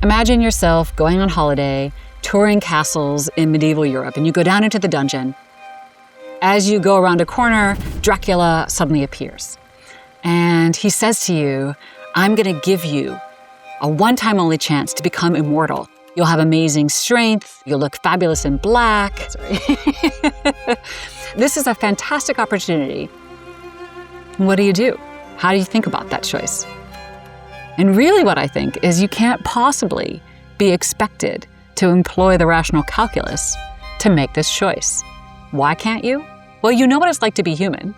Imagine yourself going on holiday, touring castles in medieval Europe, and you go down into the dungeon. As you go around a corner, Dracula suddenly appears. And he says to you, I'm going to give you a one-time only chance to become immortal. You'll have amazing strength. You'll look fabulous in black. Sorry. This is a fantastic opportunity. What do? How do you think about that choice? And really what I think is you can't possibly be expected to employ the rational calculus to make this choice. Why can't you? Well, you know what it's like to be human,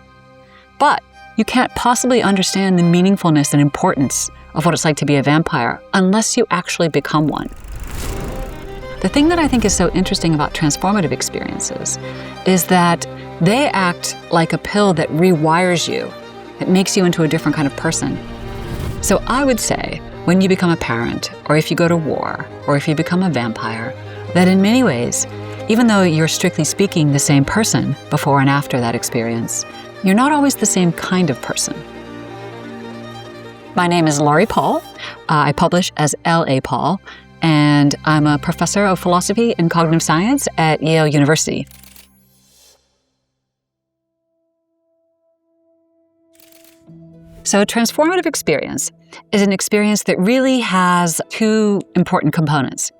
but you can't possibly understand the meaningfulness and importance of what it's like to be a vampire unless you actually become one. The thing that I think is so interesting about transformative experiences is that they act like a pill that rewires you. It makes you into a different kind of person. So I would say when you become a parent, or if you go to war, or if you become a vampire, that in many ways, even though you're strictly speaking the same person before and after that experience, you're not always the same kind of person. My name is Laurie Paul. I publish as L.A. Paul, and I'm a professor of philosophy and cognitive science at Yale University. So a transformative experience is an experience that really has two important components.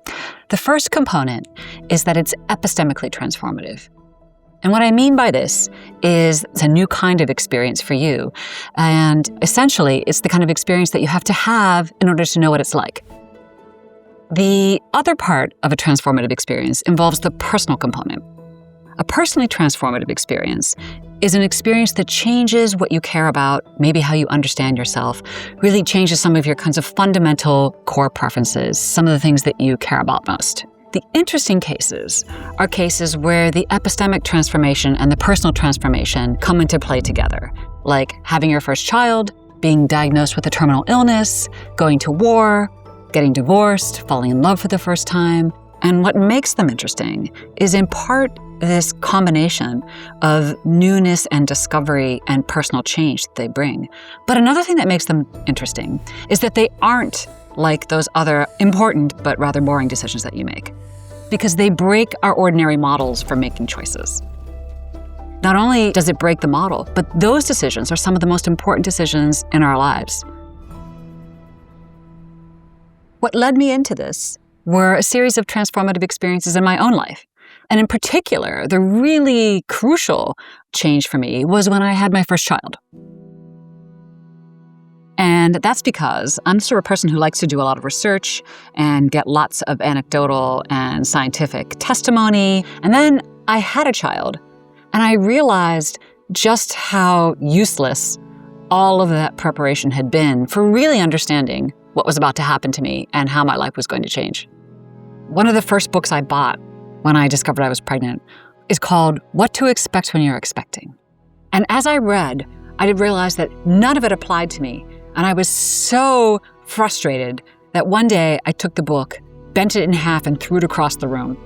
The first component is that it's epistemically transformative. And what I mean by this is it's a new kind of experience for you. And essentially, it's the kind of experience that you have to have in order to know what it's like. The other part of a transformative experience involves the personal component. A personally transformative experience is an experience that changes what you care about, maybe how you understand yourself, really changes some of your kinds of fundamental core preferences, some of the things that you care about most. The interesting cases are cases where the epistemic transformation and the personal transformation come into play together, like having your first child, being diagnosed with a terminal illness, going to war, getting divorced, falling in love for the first time. And what makes them interesting is in part this combination of newness and discovery and personal change that they bring. But another thing that makes them interesting is that they aren't like those other important but rather boring decisions that you make, because they break our ordinary models for making choices. Not only does it break the model, but those decisions are some of the most important decisions in our lives. What led me into this were a series of transformative experiences in my own life. And in particular, the really crucial change for me was when I had my first child. And that's because I'm the sort of person who likes to do a lot of research and get lots of anecdotal and scientific testimony. And then I had a child, and I realized just how useless all of that preparation had been for really understanding what was about to happen to me and how my life was going to change. One of the first books I bought when I discovered I was pregnant is called What to Expect When You're Expecting. And as I read, I did realize that none of it applied to me. And I was so frustrated that one day I took the book, bent it in half, and threw it across the room.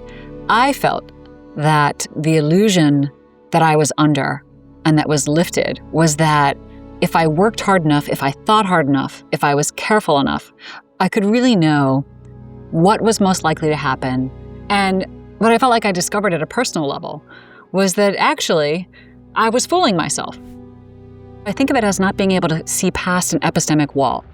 I felt that the illusion that I was under and that was lifted was that if I worked hard enough, if I thought hard enough, if I was careful enough, I could really know what was most likely to happen. And what I felt like I discovered at a personal level was that actually I was fooling myself. I think of it as not being able to see past an epistemic wall.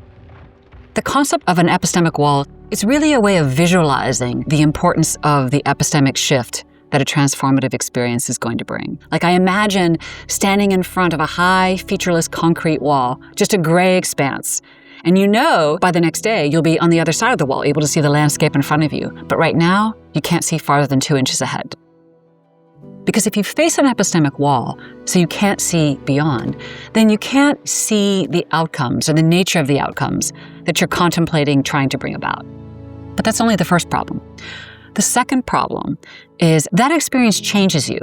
The concept of an epistemic wall is really a way of visualizing the importance of the epistemic shift that a transformative experience is going to bring. Like I imagine standing in front of a high, featureless concrete wall, just a gray expanse. And you know by the next day you'll be on the other side of the wall, able to see the landscape in front of you. But right now, you can't see farther than 2 inches ahead. Because if you face an epistemic wall, so you can't see beyond, then you can't see the outcomes or the nature of the outcomes that you're contemplating trying to bring about. But that's only the first problem. The second problem is that experience changes you.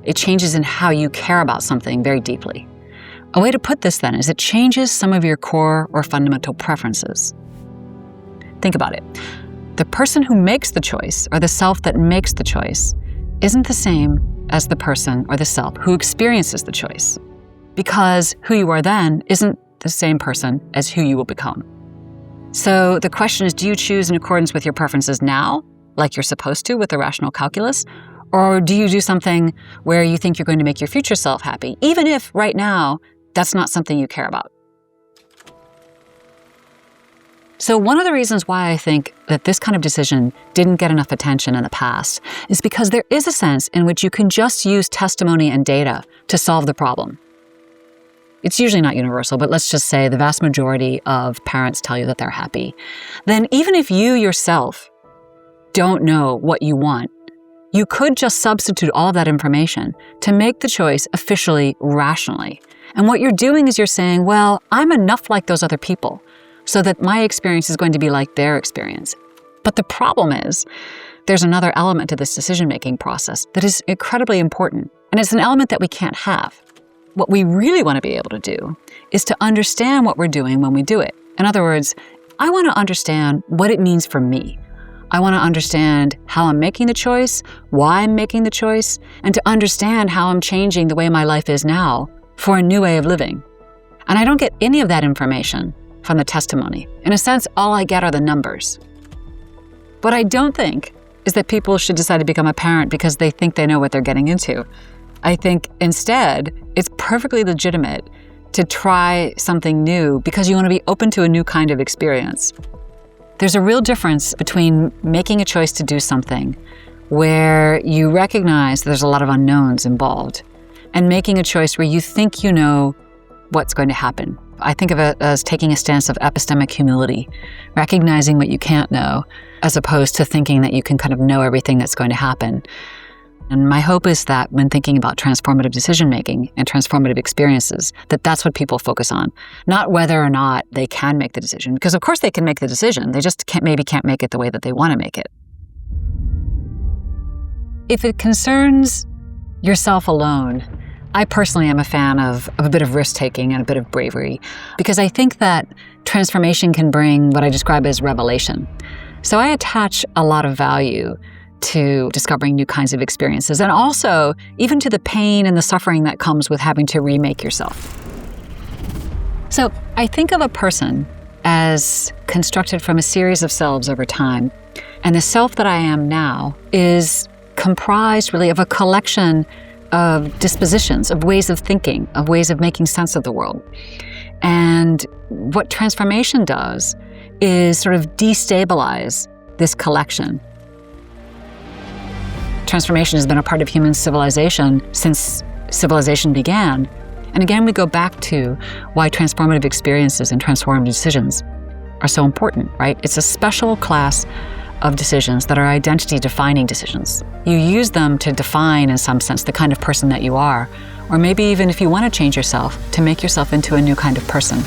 It changes in how you care about something very deeply. A way to put this then is it changes some of your core or fundamental preferences. Think about it. The person who makes the choice, or the self that makes the choice, isn't the same as the person or the self who experiences the choice, because who you are then isn't the same person as who you will become. So the question is, do you choose in accordance with your preferences now, like you're supposed to with the rational calculus? Or do you do something where you think you're going to make your future self happy, even if right now that's not something you care about? So one of the reasons why I think that this kind of decision didn't get enough attention in the past is because there is a sense in which you can just use testimony and data to solve the problem. It's usually not universal, but let's just say the vast majority of parents tell you that they're happy. Then even if you yourself don't know what you want, you could just substitute all of that information to make the choice officially, rationally. And what you're doing is you're saying, well, I'm enough like those other people so that my experience is going to be like their experience. But the problem is, there's another element to this decision-making process that is incredibly important, and it's an element that we can't have. What we really want to be able to do is to understand what we're doing when we do it. In other words, I want to understand what it means for me. I want to understand how I'm making the choice, why I'm making the choice, and to understand how I'm changing the way my life is now for a new way of living. And I don't get any of that information from the testimony. In a sense, all I get are the numbers. What I don't think is that people should decide to become a parent because they think they know what they're getting into. I think instead, it's perfectly legitimate to try something new because you want to be open to a new kind of experience. There's a real difference between making a choice to do something where you recognize there's a lot of unknowns involved and making a choice where you think you know what's going to happen. I think of it as taking a stance of epistemic humility, recognizing what you can't know, as opposed to thinking that you can kind of know everything that's going to happen. And my hope is that when thinking about transformative decision-making and transformative experiences, that that's what people focus on, not whether or not they can make the decision, because of course they can make the decision, they just maybe can't make it the way that they want to make it. If it concerns yourself alone, I personally am a fan of a bit of risk-taking and a bit of bravery, because I think that transformation can bring what I describe as revelation. So I attach a lot of value to discovering new kinds of experiences, and also even to the pain and the suffering that comes with having to remake yourself. So I think of a person as constructed from a series of selves over time, and the self that I am now is comprised really of a collection of dispositions, of ways of thinking, of ways of making sense of the world. And what transformation does is sort of destabilize this collection. Transformation has been a part of human civilization since civilization began. And again, we go back to why transformative experiences and transformative decisions are so important, right? It's a special class of decisions that are identity-defining decisions. You use them to define, in some sense, the kind of person that you are, or maybe even if you want to change yourself, to make yourself into a new kind of person.